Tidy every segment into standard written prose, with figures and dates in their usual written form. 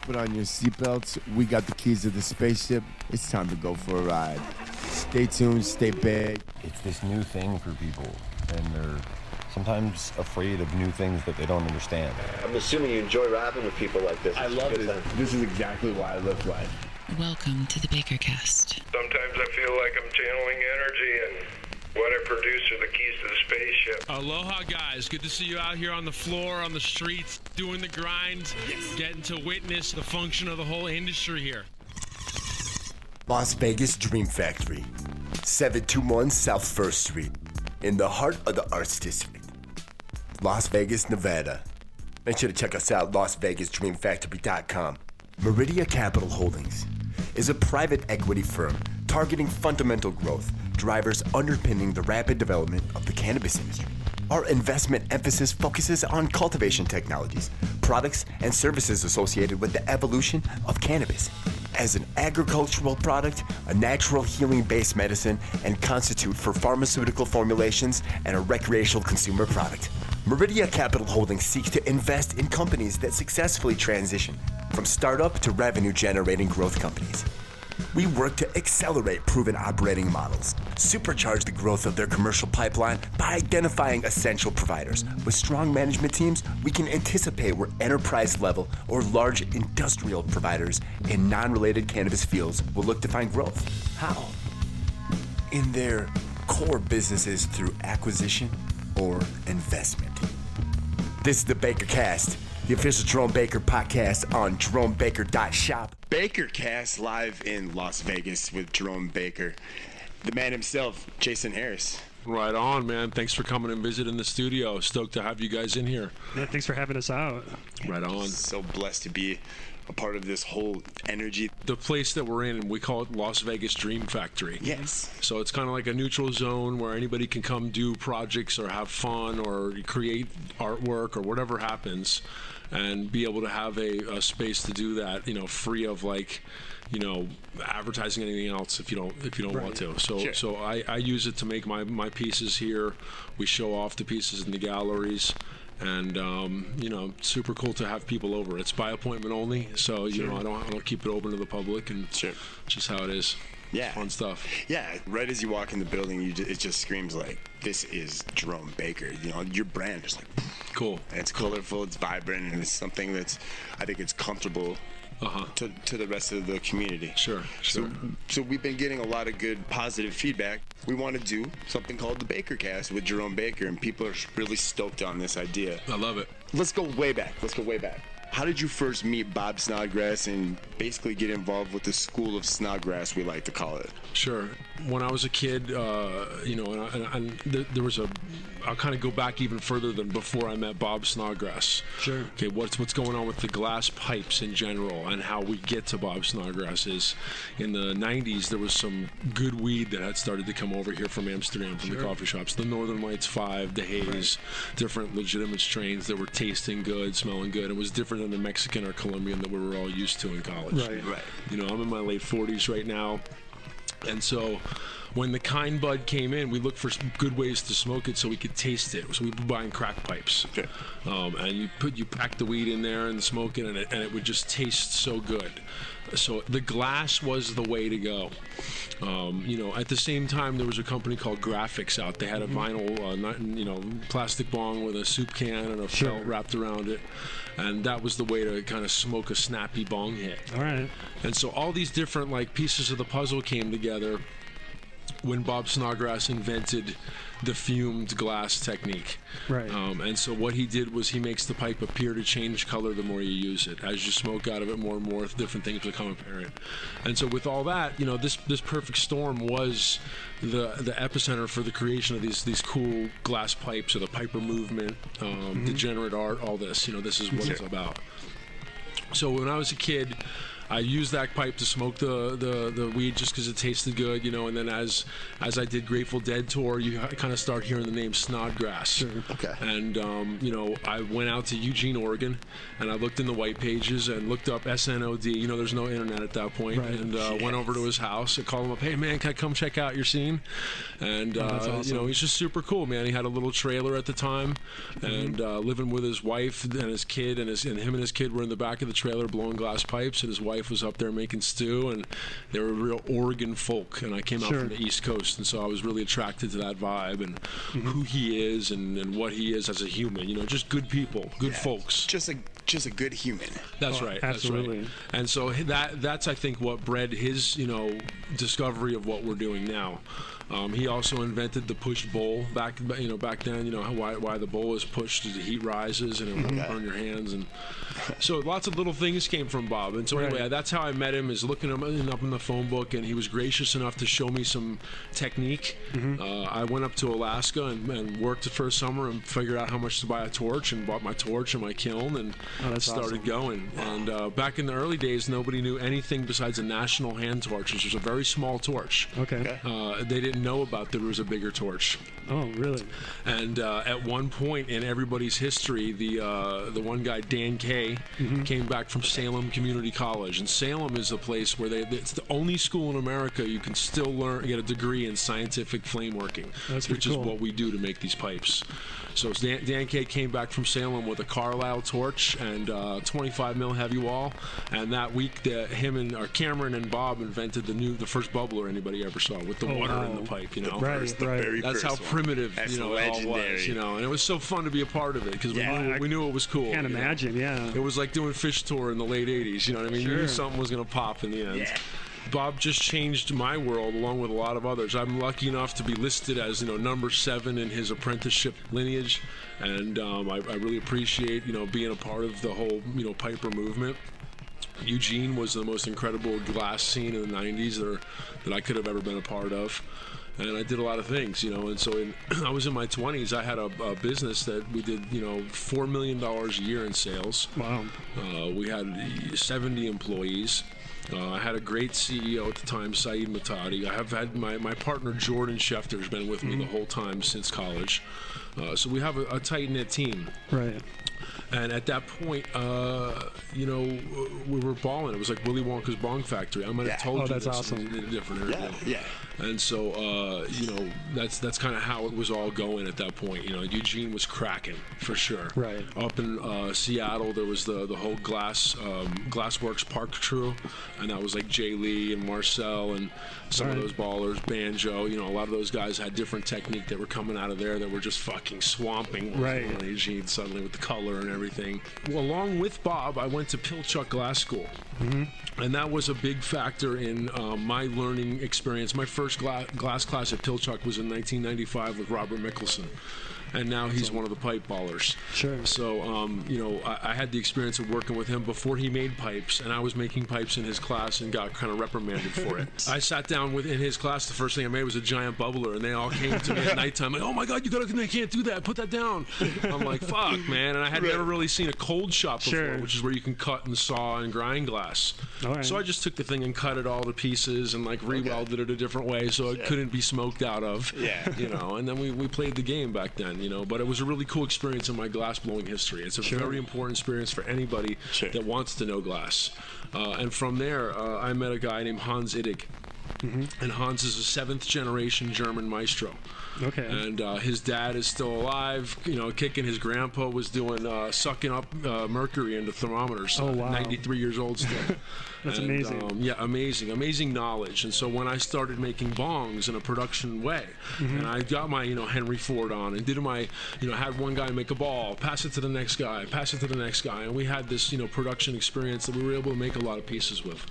Put on your seatbelts. We got the keys to the spaceship. It's time to go for a ride. Stay tuned, stay big. It's this new thing for people, and they're sometimes afraid of new things that they don't understand. I'm assuming you enjoy rapping with people like this. I love it. This is exactly why I live life. Welcome to the BAKERCAST. Sometimes I feel like I'm channeling energy, and what I produce are the keys to the spaceship. Aloha, guys. Good to see you out here on the floor, on the streets, doing the grind, getting to witness the function of the whole industry here. Las Vegas Dream Factory, 721 South 1st Street, in the heart of the Arts District, Las Vegas, Nevada. Make sure to check us out, LasVegasDreamFactory.com. Merida Capital Holdings is a private equity firm targeting fundamental growth drivers underpinning the rapid development of the cannabis industry. Our investment emphasis focuses on cultivation technologies, products, and services associated with the evolution of cannabis as an agricultural product, a natural healing-based medicine, and constitute for pharmaceutical formulations and a recreational consumer product. Merida Capital Holdings seeks to invest in companies that successfully transition from startup to revenue-generating growth companies. We work to accelerate proven operating models, supercharge the growth of their commercial pipeline by identifying essential providers. With strong management teams, we can anticipate where enterprise-level or large industrial providers in non-related cannabis fields will look to find growth. How? In their core businesses through acquisition or investment. This is the BAKERCAST, the official Jerome Baker podcast on JeromeBaker.shop. BAKERCAST live in Las Vegas with Jerome Baker. The man himself, Jason Harris. Right on, man. Thanks for coming and visiting the studio. Stoked to have you guys in here. Yeah, thanks for having us out. Right on. So blessed to be a part of this whole energy. The place that we're in, we call it Las Vegas Dream Factory. Yes. So it's kind of like a neutral zone where anybody can come do projects or have fun or create artwork or whatever happens, and be able to have a space to do that, free of advertising anything else if you don't want to. So Sure. so I use it to make my pieces here. We show off the pieces in the galleries. And super cool to have people over. It's by appointment only, so I don't keep it open to the public, and Sure. just how it is. Yeah. Fun stuff. Yeah, right as you walk in the building, it just screams like, this is Jerome Baker. Your brand is like, Cool. it's colorful, it's vibrant, and it's something that's, I think it's comfortable to the rest of the community. Sure. So we've been getting a lot of good positive feedback. We want to do something called the BAKERCAST with Jerome Baker, and people are really stoked on this idea. I love it. Let's go way back. How did you first meet Bob Snodgrass and basically get involved with the school of Snodgrass, we like to call it? Sure. When I was a kid, and there was I'll kind of go back even further than before I met Bob Snodgrass. Sure. Okay, what's going on with the glass pipes in general and how we get to Bob Snodgrass is, in the 90s, there was some good weed that had started to come over here from Amsterdam, from the coffee shops. The Northern Lights 5, the Haze, different legitimate strains that were tasting good, smelling good. It was different than the Mexican or Colombian that we were all used to in college. Right. I'm in my late 40s right now. And so when the kind bud came in, we looked for good ways to smoke it so we could taste it. So we were buying crack pipes. Okay. And you pack the weed in there and smoke it, and it would just taste so good. So the glass was the way to go. At the same time, there was a company called Graphics out. They had a vinyl, plastic bong with a soup can and a felt wrapped around it. And that was the way to kind of smoke a snappy bong hit. All right. And so all these different pieces of the puzzle came together when Bob Snodgrass invented the fumed glass technique. Right. And so what he did was he makes the pipe appear to change color the more you use it. As you smoke out of it, more and more different things become apparent. And so with all that, this perfect storm was the epicenter for the creation of these cool glass pipes, or the Piper movement, degenerate art, all this. This is what it's about. So when I was a kid, I used that pipe to smoke the weed just because it tasted good, you know. And then as I did Grateful Dead tour, you kind of start hearing the name Snodgrass. Sure. Okay. And you know, I went out to Eugene, Oregon, and I looked in the white pages and looked up SNOD. You know, there's no internet at that point. Right. And went over to his house. I called him up. Hey man, can I come check out your scene? And that's awesome. you know, he's just super cool, man. He had a little trailer at the time, and living with his wife and his kid, and him and his kid were in the back of the trailer blowing glass pipes, and his wife was up there making stew, and they were real Oregon folk. And I came out from the East Coast, and so I was really attracted to that vibe and who he is and what he is as a human. You know, just good people, good folks. Just a good human. That's right. Absolutely. That's right. And so that's I think what bred his, you know, discovery of what we're doing now. He also invented the push bowl back then. You know why the bowl is pushed as the heat rises and it will burn your hands, and so lots of little things came from Bob. And so anyway, that's how I met him. Is looking him up in the phone book, and he was gracious enough to show me some technique. I went up to Alaska and worked for a summer and figured out how much to buy a torch, and bought my torch and my kiln and started going. And back in the early days, nobody knew anything besides a national hand torch, which was a very small torch. Okay. They didn't know about there was a bigger torch. Oh, really? And at one point in everybody's history, the one guy, Dan Kay, came back from Salem Community College. And Salem is a place where it's the only school in America you can still get a degree in scientific flame working, which is what we do to make these pipes. So Dan Kay came back from Salem with a Carlisle torch and 25 mil heavy wall. And that week, Cameron and Bob invented the first bubbler anybody ever saw with the water in the pipe. You know, that's how primitive it all was. You know, and it was so fun to be a part of it because we knew it was cool. Can't imagine, it was like doing Fish Tour in the late '80s. You know what I mean? You knew something was gonna pop in the end. Yeah. Bob just changed my world along with a lot of others. I'm lucky enough to be listed as number 7 in his apprenticeship lineage, and I really appreciate being a part of the whole Piper movement. Eugene was the most incredible glass scene in the 90s that I could have ever been a part of. And I did a lot of things, and so I was in my 20s. I had a business that we did, $4 million a year in sales. Wow. We had 70 employees. I had a great CEO at the time, Saeed Matadi. I have had my partner, Jordan Schefter, has been with me the whole time since college. So we have a tight-knit team. Right. And at that point, we were balling. It was like Willy Wonka's Bong Factory. I might have told you that's this awesome. in a different interview. Yeah. And so, that's kind of how it was all going at that point. Eugene was cracking for sure. Right. Up in Seattle, there was the whole Glassworks Park crew, and that was like Jay Lee and Marcel and some of those ballers, Banjo. A lot of those guys had different technique that were coming out of there that were just fucking swamping. Eugene suddenly with the color and everything. Well, along with Bob, I went to Pilchuck Glass School. And that was a big factor in my learning experience. My first glass class at Pilchuck was in 1995 with Robert Mickelson. And now he's one of the pipe ballers. Sure. So, I had the experience of working with him before he made pipes, and I was making pipes in his class and got kind of reprimanded for it. I sat down in his class. The first thing I made was a giant bubbler, and they all came to me at nighttime like, "Oh my God, they can't do that. Put that down." I'm like, "Fuck, man!" And I had never really seen a cold shop before, which is where you can cut and saw and grind glass. So I just took the thing and cut it all to pieces and re-welded it a different way so it couldn't be smoked out of. And then we played the game back then. But it was a really cool experience in my glass blowing history. It's a very important experience for anybody that wants to know glass. And from there, I met a guy named Hans Ittig. And Hans is a 7th generation German maestro. Okay. And his dad is still alive, kicking. His grandpa was doing sucking up mercury into thermometers. Oh, wow. 93 years old still. That's amazing. Amazing knowledge. And so when I started making bongs in a production way, and I got my Henry Ford on and did my had one guy make a ball, pass it to the next guy, and we had this production experience that we were able to make a lot of pieces with.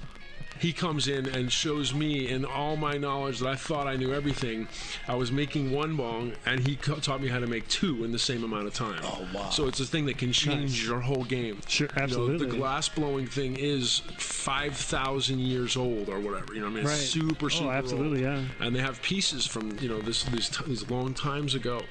He comes in and shows me, in all my knowledge that I thought I knew everything, I was making one bong, and he taught me how to make 2 in the same amount of time. Oh, wow. So it's a thing that can change your whole game. Sure, absolutely. The glass blowing thing is 5,000 years old or whatever. It's super absolutely, old. Yeah. And they have pieces from these long times ago.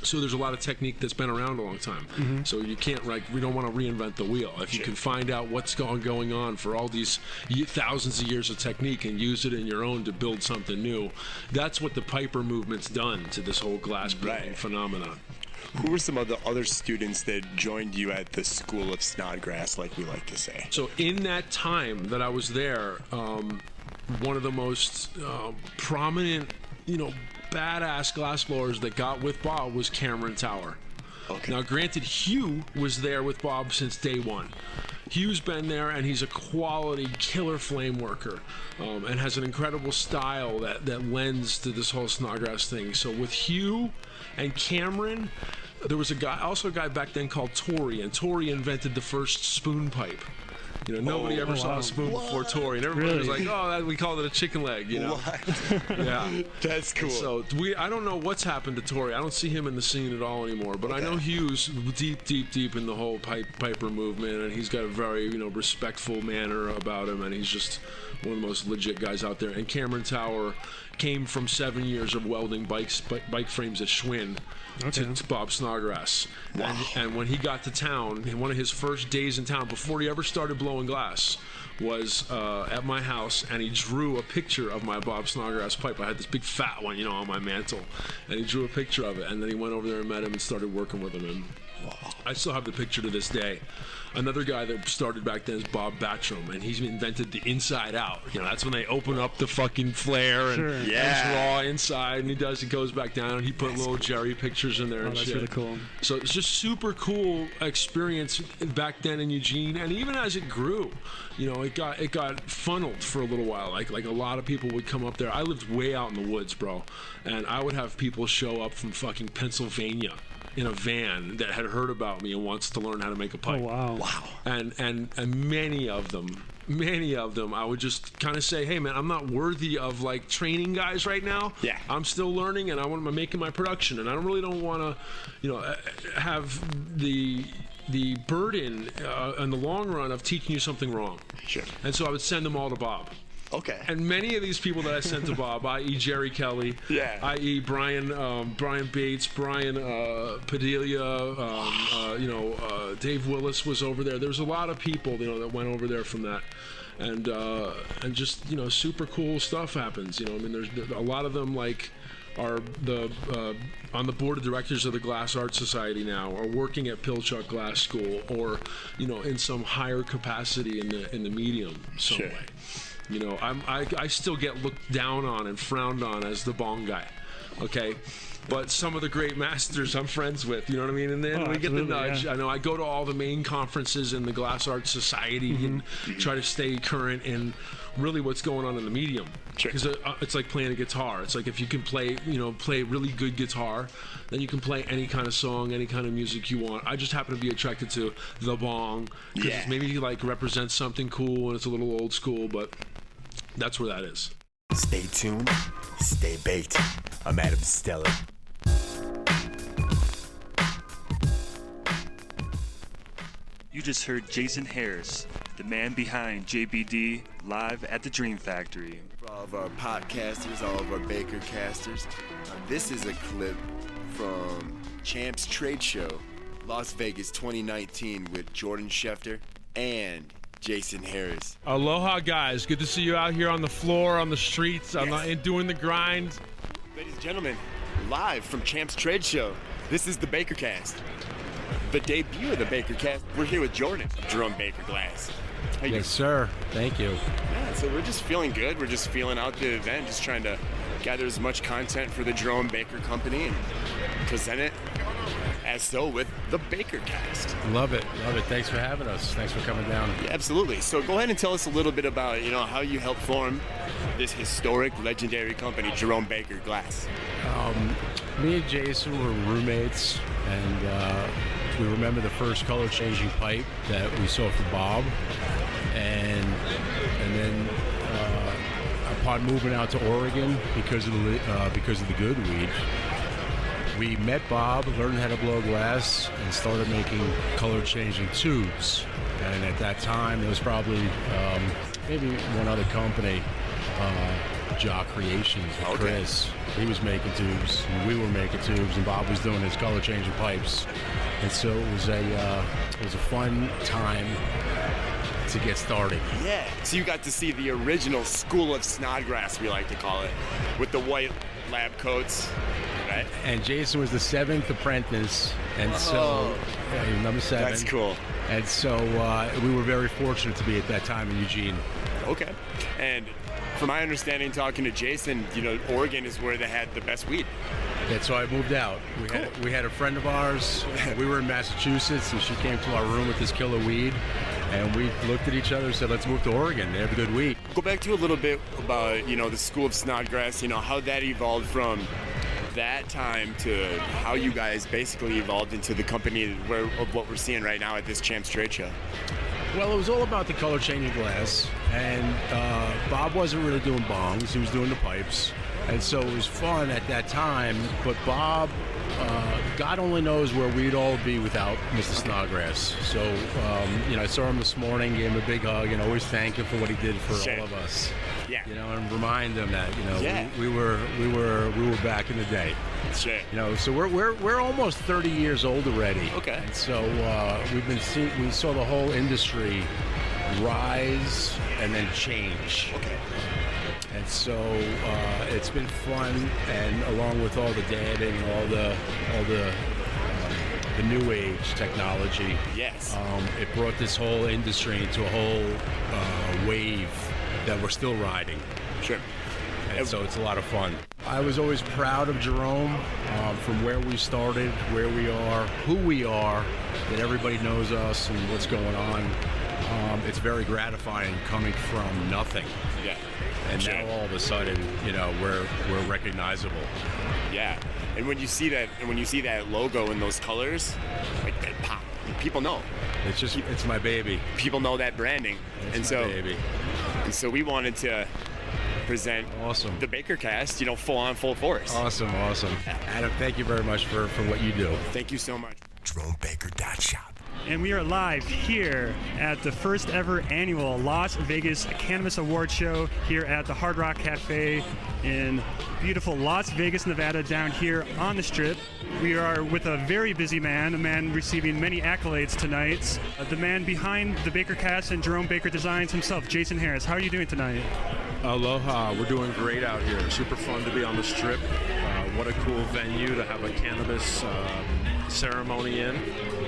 So there's a lot of technique that's been around a long time. So you can't, we don't want to reinvent the wheel. If you can find out what's going on for all these thousands of years of technique and use it in your own to build something new, that's what the Piper movement's done to this whole glass blowing phenomenon. Who were some of the other students that joined you at the School of Snodgrass, like we like to say? So in that time that I was there, one of the most prominent, badass glassblowers that got with Bob was Cameron Tower. Okay. Now, granted, Hugh was there with Bob since day one. Hugh's been there, and he's a quality killer flame worker, and has an incredible style that lends to this whole Snodgrass thing. So with Hugh and Cameron, there was a guy back then called Tori, and Tori invented the first spoon pipe. Nobody ever saw a spoon before Tori, and everybody was like, we called it a chicken leg, What? Yeah. That's cool. So I don't know what's happened to Tori. I don't see him in the scene at all anymore, but I know Hugh's deep in the whole Piper movement, and he's got a very, respectful manner about him, and he's just one of the most legit guys out there. And Cameron Tower came from 7 years of welding bike frames at Schwinn to Bob Snodgrass. Wow. And when he got to town, one of his first days in town, before he ever started blowing glass, was at my house, and he drew a picture of my Bob Snodgrass pipe. I had this big fat one, on my mantle, and he drew a picture of it, and then he went over there and met him and started working with him, and I still have the picture to this day. Another guy that started back then is Bob Batcham, and he's invented the inside out. That's when they open up the fucking flare and it's raw inside, and he goes back down, and he put little Jerry pictures in there and that's shit. Really cool. So it's just super cool experience back then in Eugene, and even as it grew, it got funneled for a little while. Like a lot of people would come up there. I lived way out in the woods, bro, and I would have people show up from fucking Pennsylvania in a van that had heard about me and wants to learn how to make a pipe. Oh, wow. Wow. And many of them, I would just kind of say, hey man, I'm not worthy of training guys right now. Yeah. I'm still learning, and I'm making my production, and I don't want to, have the burden in the long run of teaching you something wrong. Sure. And so I would send them all to Bob. Okay. And many of these people that I sent to Bob, i.e. Jerry Kelly, i.e. Brian Bates, Brian Padilla, Dave Willis was over there. There's a lot of people, that went over there from that. And just, super cool stuff happens. There's a lot of them are on the board of directors of the Glass Arts Society now, or working at Pilchuck Glass School, or in some higher capacity in the medium some way. I still get looked down on and frowned on as the bong guy, okay? But some of the great masters I'm friends with, you know what I mean? And then we get the nudge. Yeah. I know I go to all the main conferences in the Glass Arts Society and try to stay current in really what's going on in the medium. Because it's like playing a guitar. It's like if you can play really good guitar, then you can play any kind of song, any kind of music you want. I just happen to be attracted to the bong because it maybe represents something cool and it's a little old school, but that's where that is. Stay tuned, stay baked. I'm Adam Stella. You just heard Jason Harris, the man behind JBD, live at the Dream Factory. For all of our podcasters, all of our BAKERCasters, this is a clip from Champs Trade Show, Las Vegas 2019 with Jordan Schefter and Jason Harris. Aloha, guys. Good to see you out here on the floor, on the streets, doing the grind. Ladies and gentlemen, live from Champs Trade Show, this is the BAKERCast. The debut of the BAKERCast. We're here with Jordan, Jerome Baker Glass. Yes, sir. Thank you. Yeah, so we're just feeling good. We're just feeling out the event, just trying to gather as much content for the Jerome Baker Company and present it as so with the BAKERCast. Love it. Thanks for having us. Thanks for coming down. Yeah, absolutely. So go ahead and tell us a little bit about, how you helped form this historic, legendary company, Jerome Baker Glass. Me and Jason were roommates, and we remember the first color-changing pipe that we saw for Bob, and then upon moving out to Oregon because of the good weed, we met Bob, learned how to blow glass, and started making color-changing tubes. And at that time, there was probably maybe one other company Jock Creations with Chris. He was making tubes, and we were making tubes, and Bob was doing his color changing pipes. And so it was a fun time to get started. Yeah. So you got to see the original school of Snodgrass, we like to call it, with the white lab coats, right? And Jason was the 7th apprentice, and so number 7. That's cool. And so we were very fortunate to be at that time in Eugene. Okay. And from my understanding, talking to Jason, Oregon is where they had the best weed. And so I moved out. We had a friend of ours. We were in Massachusetts, and she came to our room with this killer weed. And we looked at each other and said, let's move to Oregon. They have good weed. Go back to a little bit about, the school of Snodgrass, how that evolved from that time to how you guys basically evolved into the company of what we're seeing right now at this Champs Trade Show. Well, it was all about the color changing glass, and Bob wasn't really doing bongs, he was doing the pipes, and so it was fun at that time, but Bob, God only knows where we'd all be without Mr. Snodgrass. So, I saw him this morning, gave him a big hug, and always thank him for what he did for all of us. Yeah. And remind them that, we were back in the day. Sure. So we're almost 30 years old already. Okay. And so we saw the whole industry rise and then change. Okay. And so it's been fun, and along with all the dabbing and all the new age technology. Yes. It brought this whole industry into a whole wave that we're still riding. Sure. And so it's a lot of fun. I was always proud of Jerome, from where we started, where we are, who we are, that everybody knows us and what's going on. It's very gratifying coming from nothing. Yeah. And now all of a sudden, we're recognizable. Yeah. And when you see that logo and those colors, like they pop. People know. It's my baby. People know that branding. It's my baby. And so we wanted to present the BAKERCAST, full force. Awesome. Adam, thank you very much for what you do. Thank you so much. JeromeBaker.shop. And we are live here at the first ever annual Las Vegas Cannabis Award Show here at the Hard Rock Cafe in beautiful Las Vegas, Nevada, down here on the Strip. We are with a very busy man, a man receiving many accolades tonight. The man behind the BAKERCAST and Jerome Baker Designs himself, Jason Harris. How are you doing tonight? Aloha. We're doing great out here. Super fun to be on the Strip. What a cool venue to have a cannabis ceremony in,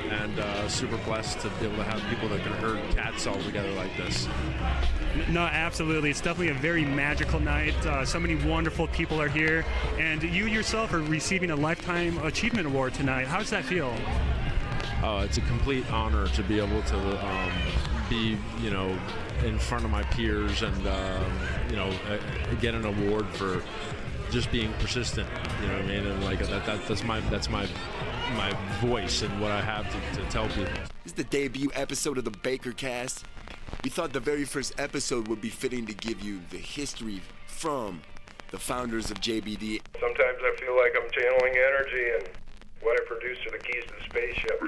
and super blessed to be able to have people that can herd cats all together like this. No, absolutely. It's definitely a very magical night. So many wonderful people are here, and you yourself are receiving a Lifetime Achievement Award tonight. How does that feel? It's a complete honor to be able to be, in front of my peers and, get an award for just being persistent. You know what I mean? And like that's my voice and what I have to tell people. This is the debut episode of the BAKERCAST. We thought the very first episode would be fitting to give you the history from the founders of JBD. Sometimes I feel like I'm channeling energy, and what I produce are the keys to the spaceship.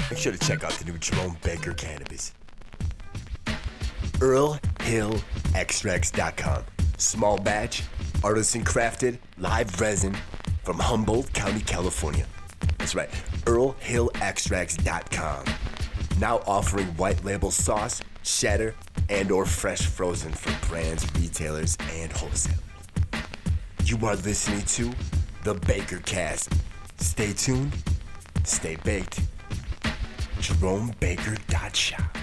Make sure to check out the new Jerome Baker Cannabis. ErrlHillExtracts.com. Small batch, artisan crafted, live resin from Humboldt County, California. That's right, ErrlHillExtracts.com. Now offering white label sauce, shatter, and or fresh frozen for brands, retailers, and wholesale. You are listening to the BAKERCAST. Stay tuned, stay baked. JeromeBaker.shop.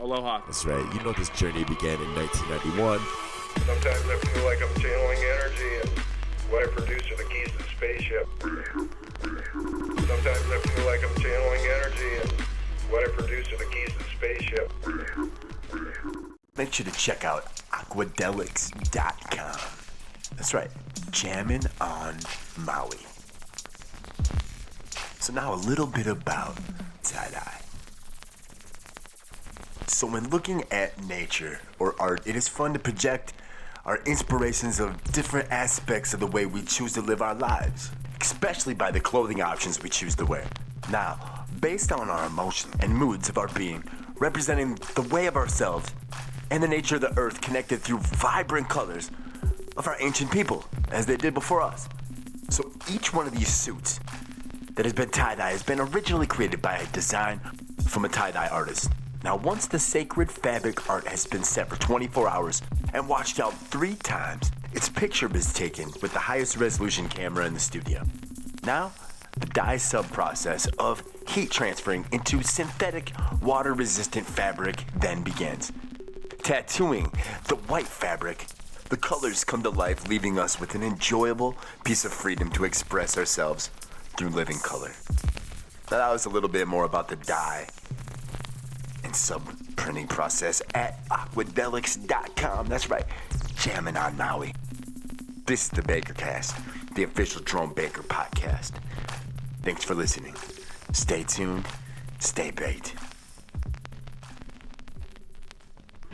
Aloha. That's right, you know this journey began in 1991. Sometimes I feel like I'm channeling energy, and what I produce are the keys to the spaceship. Sometimes I feel like I'm channeling energy, and what I produce are the keys to the spaceship. Make sure to check out Aquadelics.com. That's right, Jammin on Maui. So now a little bit about tie-dye. So when looking at nature or art, it is fun to project our inspirations of different aspects of the way we choose to live our lives, especially by the clothing options we choose to wear. Now, based on our emotions and moods of our being, representing the way of ourselves and the nature of the earth connected through vibrant colors, of our ancient people, as they did before us. So each one of these suits that has been tie-dye has been originally created by a design from a tie-dye artist. Now, once the sacred fabric art has been set for 24 hours and washed out 3 times, its picture is taken with the highest resolution camera in the studio. Now, the dye sub-process of heat transferring into synthetic, water-resistant fabric then begins. Tattooing the white fabric, the colors come to life, leaving us with an enjoyable piece of freedom to express ourselves through living color. Now, that was a little bit more about the dye and sub-printing process at aquadelics.com. That's right, Jammin on Maui. This is the BAKERCAST, the official Jerome Baker podcast. Thanks for listening. Stay tuned, stay baked.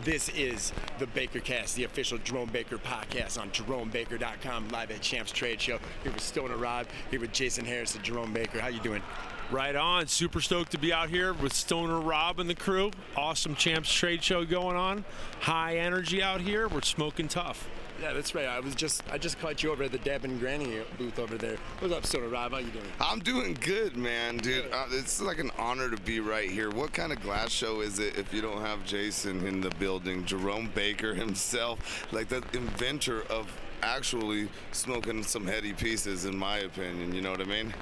This is the BakerCast, the official Jerome Baker podcast on JeromeBaker.com, live at Champs Trade Show. Here with Stoner Rob, here with Jason Harris and Jerome Baker. How you doing? Right on. Super stoked to be out here with Stoner Rob and the crew. Awesome Champs Trade Show going on. High energy out here. We're smoking tough. Yeah, that's right. I just caught you over at the Deb and Granny booth over there. What's up, Stoner Rob? How you doing? I'm doing good, man, dude. It's like an honor to be right here. What kind of glass show is it if you don't have Jason in the building? Jerome Baker himself, like the inventor of actually smoking some heady pieces, in my opinion. You know what I mean?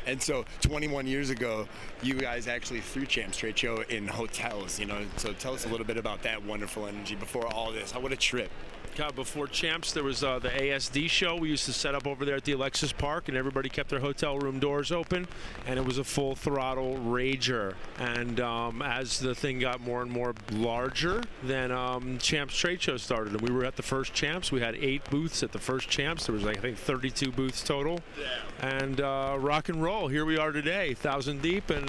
And so 21 years ago, you guys actually threw Champs Trade Show in hotels, you know. So tell us a little bit about that wonderful energy before all this. What a trip. God, before Champs, there was the ASD show we used to set up over there at the Alexis Park, and everybody kept their hotel room doors open, and it was a full throttle rager. And as the thing got more and more larger, then Champs Trade Show started, and we were at the first Champs. We had 8 booths at the first Champs. There was like, I think, 32 booths total. Yeah. And rock and roll. Here we are today, 1,000 deep and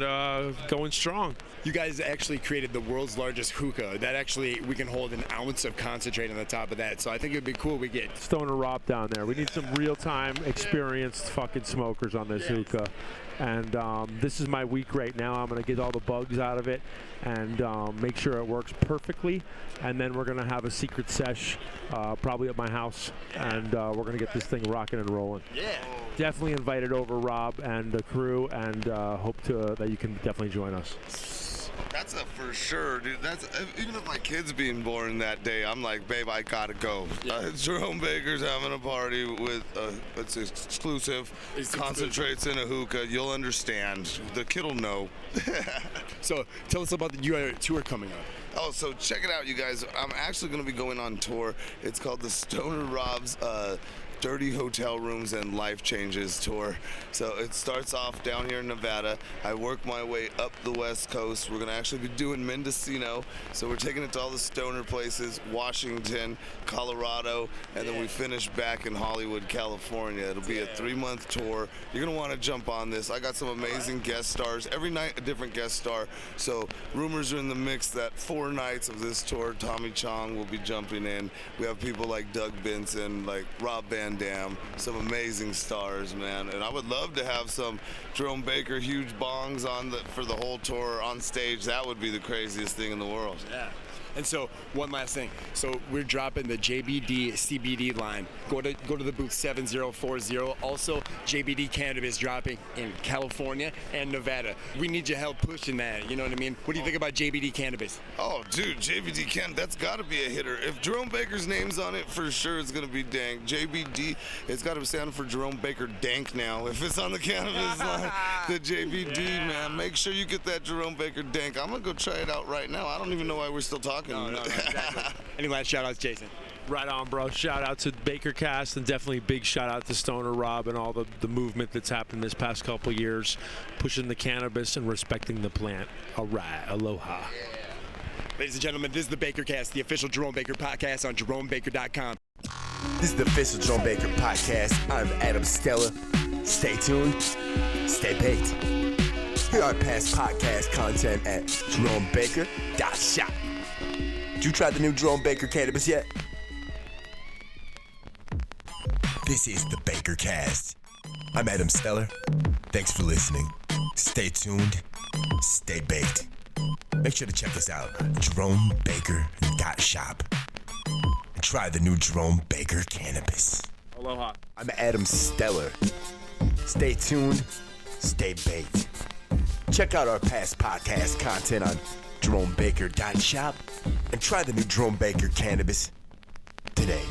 going strong. You guys actually created the world's largest hookah. That actually, we can hold an ounce of concentrate on the top of that. So I think it'd be cool we get Stoner Rob down there. We need some real-time experienced fucking smokers on this hookah. And this is my week right now. I'm going to get all the bugs out of it and make sure it works perfectly. And then we're going to have a secret sesh probably at my house. And we're going to get this thing rocking and rolling. Yeah. Definitely invited over Rob and the crew, and hope that you can definitely join us. That's a for sure, dude. That's even if my kid's being born that day, I'm like, babe, I gotta go. Yeah. Jerome Baker's having a party with it's exclusive. Concentrates in a hookah. You'll understand. The kid'll know. So tell us about your tour coming up. Oh, so check it out, you guys. I'm actually going to be going on tour. It's called the Stoner Rob's Dirty Hotel Rooms and Life Changes Tour. So it starts off down here in Nevada. I work my way up the West Coast. We're going to actually be doing Mendocino. So we're taking it to all the stoner places, Washington, Colorado, and then we finish back in Hollywood, California. It'll be a 3-month tour. You're going to want to jump on this. I got some amazing guest stars. Every night a different guest star. So rumors are in the mix that 4 nights of this tour, Tommy Chong will be jumping in. We have people like Doug Benson, like Rob Van Dam, some amazing stars, man. And I would love to have some Jerome Baker huge bongs for the whole tour on stage. That would be the craziest thing in the world. Yeah. And so one last thing. So we're dropping the JBD CBD line. Go to the booth 7040. Also, JBD Cannabis dropping in California and Nevada. We need your help pushing that. You know what I mean? What do you think about JBD Cannabis? Oh, dude, JBD Cannabis, that's got to be a hitter. If Jerome Baker's name's on it, for sure it's going to be dank. JBD, it's got to stand for Jerome Baker Dank now. If it's on the cannabis line, the JBD, man, make sure you get that Jerome Baker Dank. I'm going to go try it out right now. I don't even know why we're still talking. No, exactly. Any last shout-outs, Jason? Right on, bro. Shout out to BakerCast, and definitely big shout out to Stoner Rob and all the movement that's happened this past couple of years, pushing the cannabis and respecting the plant. All right, aloha. Ladies and gentlemen, this is the BakerCast, the official Jerome Baker podcast on JeromeBaker.com. This is the official Jerome Baker podcast. I'm Adam Stella. Stay tuned, stay baked. Here are past podcast content at JeromeBaker.shop. Did you try the new Jerome Baker Cannabis yet? This is the BakerCast. I'm Adam Steller. Thanks for listening. Stay tuned. Stay baked. Make sure to check us out. JeromeBaker.shop. and try the new Jerome Baker Cannabis. Aloha. I'm Adam Stellar. Stay tuned, stay baked. Check out our past podcast content on JeromeBaker.shop and try the new Jerome Baker Cannabis today.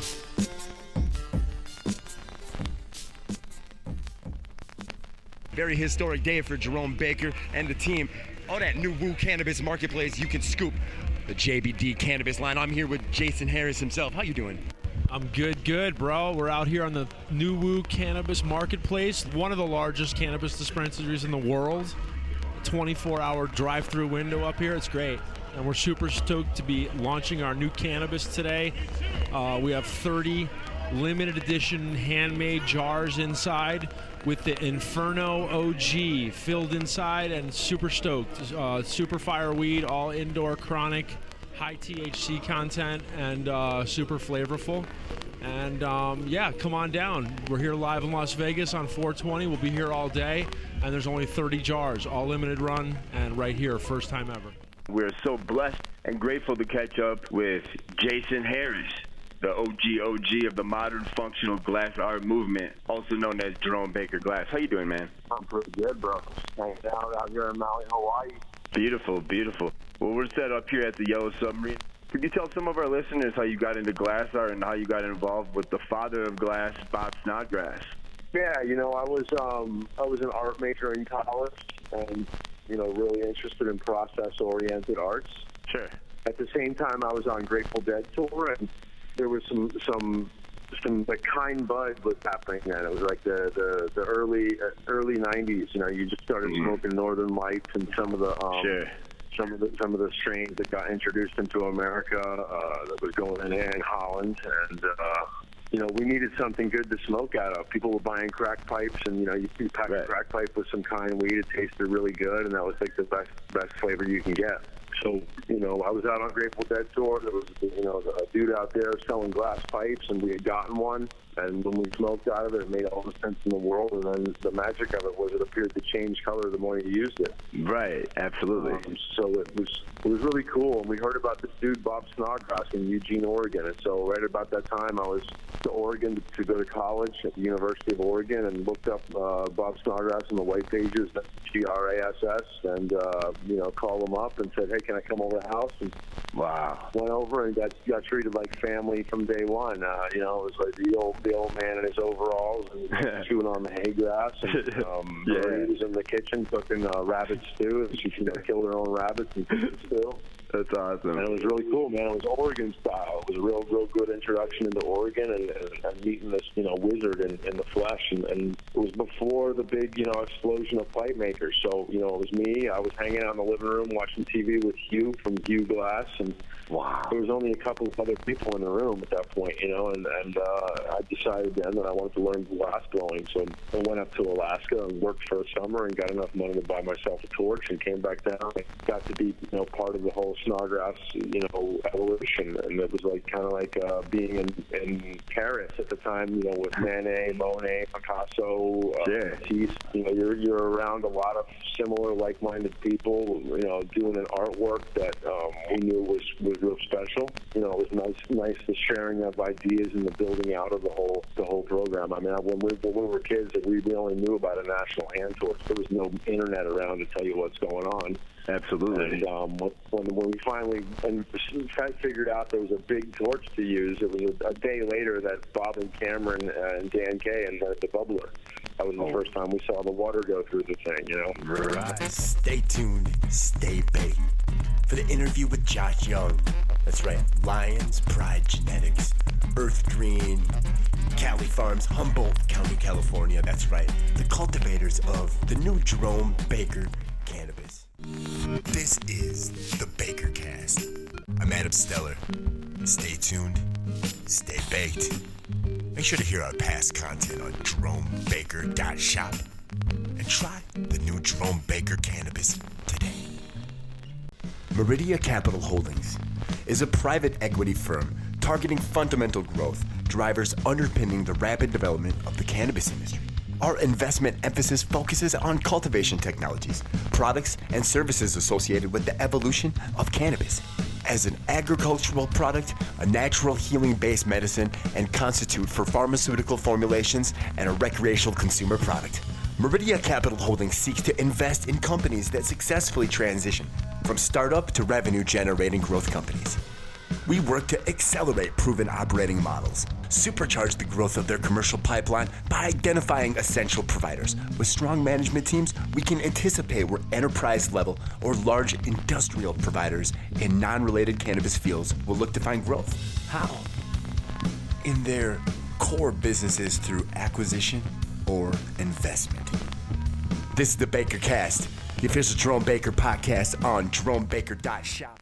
Very historic day for Jerome Baker and the team. On that NUWU Cannabis Marketplace, you can scoop the JBD Cannabis line. I'm here with Jason Harris himself. How you doing? I'm good, bro. We're out here on the NUWU Cannabis Marketplace, one of the largest cannabis dispensaries in the world. A 24-hour drive-through window up here. It's great. And we're super stoked to be launching our new cannabis today. We have 30 limited edition handmade jars inside with the Inferno OG filled inside, and super stoked. Super fire weed, all indoor chronic, high THC content, and super flavorful. And yeah, come on down. We're here live in Las Vegas on 420. We'll be here all day, and there's only 30 jars, all limited run, and right here, first time ever. We're so blessed and grateful to catch up with Jason Harris, the OG of the modern functional glass art movement, also known as Jerome Baker Glass. How you doing, man? I'm pretty good, bro. Hanging out here in Maui, Hawaii. Beautiful, beautiful. Well, we're set up here at the Yellow Submarine. Could you tell some of our listeners how you got into glass art and how you got involved with the father of glass, Bob Snodgrass? Yeah, you know, I was an art major in college, and you know, really interested in process-oriented arts. Sure. At the same time, I was on Grateful Dead tour, and there was some like Kind Bud was happening then. It was like the early 90s. You know, you just started smoking Northern Lights and some of the some of the strains that got introduced into America that was going in Holland, and you know, we needed something good to smoke out of. People were buying crack pipes, and you know, you pack a crack pipe with some kind weed, it tasted really good, and that was like the best flavor you can get. So, you know, I was out on Grateful Dead tour. There was, you know, a dude out there selling glass pipes, and we had gotten one. And when we smoked out of it, it made all the sense in the world. And then the magic of it was it appeared to change color the more you used it. Right, absolutely. So it was really cool. And we heard about this dude, Bob Snodgrass, in Eugene, Oregon. And so right about that time, I was to Oregon to go to college at the University of Oregon, and looked up Bob Snodgrass in the white pages, GRASS, and you know, called him up and said, hey, can I come over to the house? And wow. Went over and got treated like family from day one. You know, it was like the old man in his overalls and chewing on the hay grass. And Merida was in the kitchen cooking rabbit stew. She killed her own rabbits and cooked stew. That's awesome. And it was really cool, man. It was Oregon style. It was a real good introduction into Oregon, and meeting this, you know, wizard in the flesh. And it was before the big, you know, explosion of pipe makers. So, you know, it was me. I was hanging out in the living room watching TV with Hugh from Hugh Glass, and wow, there was only a couple of other people in the room at that point, you know, and I decided then that I wanted to learn glass blowing. So I went up to Alaska and worked for a summer and got enough money to buy myself a torch, and came back down and got to be, you know, part of the whole Snodgrass, you know, evolution. And it was like kind of like being in Paris at the time, you know, with Manet, Monet, Picasso, Matisse. You know, you're around a lot of similar, like-minded people, you know, doing an artwork that we knew was real special. You know, it was nice the sharing of ideas and the building out of the whole program. I mean, when we were kids, we only knew about a national hand torch. There was no internet around to tell you what's going on. Absolutely. And when we finally figured out there was a big torch to use, it was a day later that Bob and Cameron and Dan Kay invented the bubbler. That was the first time we saw the water go through the thing, you know? Right. Stay tuned, stay baked for the interview with Josh Young. That's right, Lions Pride Genetics, Earth Green, Cali Farms, Humboldt County, California. That's right, the cultivators of the new Jerome Baker Cannabis. This is the BAKERCAST. I'm Adam Stellar. Stay tuned, stay baked. Make sure to hear our past content on JeromeBaker.shop and try the new Jerome Baker Cannabis today. Merida Capital Holdings is a private equity firm targeting fundamental growth drivers underpinning the rapid development of the cannabis industry. Our investment emphasis focuses on cultivation technologies, products, and services associated with the evolution of cannabis, as an agricultural product, a natural healing-based medicine, and constitute for pharmaceutical formulations and a recreational consumer product. Merida Capital Holdings seeks to invest in companies that successfully transition from startup to revenue-generating growth companies. We work to accelerate proven operating models, supercharge the growth of their commercial pipeline by identifying essential providers. With strong management teams, we can anticipate where enterprise-level or large industrial providers in non-related cannabis fields will look to find growth. How? In their core businesses through acquisition or investment. This is the BakerCast, the official Jerome Baker podcast on jeromebaker.shop.